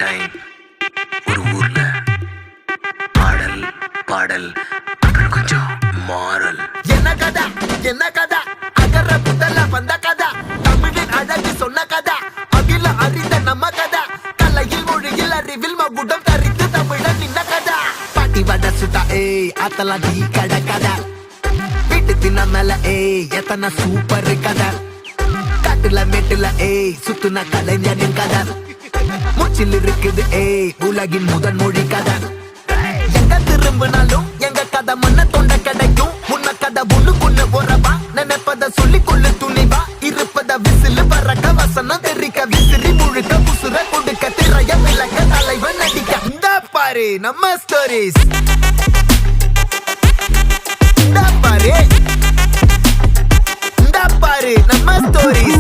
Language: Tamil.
டைம் ஒரு ஊர்ல பாடல் பாடல் அப்புறம் கொஞ்சம் மாறல். என்ன கதை அகர புதல வந்த கதை, தமிழின் அழகு சொன்ன கதை, அகில அறிந்த நம்ம கதை, கலையில் மொழியில் அறிவில் மகுடம் தரித்து தமிழன் நின்ன கதை. பாட்டி வட சுட்டா அத்தலாம் டீ கடை கதை, வீட்டு தின்ன மேல எத்தனை சூப்பர் கதை, காட்டுல மேட்டுல சுத்துன கலைஞனின் கதை, மூச்சில் இருக்குது உலகின் முதன் மொழி கதை. எங்க திரும்பினாலும் எங்க கதை மண்ண தொண்ட கிடைக்கும், முன்ன கதை ஒண்ணுக்குள்ள போறவா, நினைப்பத சொல்லி கொள்ளு துணிவா, இருப்பத விசிலு பறக்க வசனம் தெரிக்க விசிறி முழுக்க புசுர கொடுக்க திரைய விளக்க தலைவன் நடிக்க. இந்த பாரு நம்ம ஸ்டோரிஸ், இந்த பாரு நம்ம ஸ்டோரிஸ்.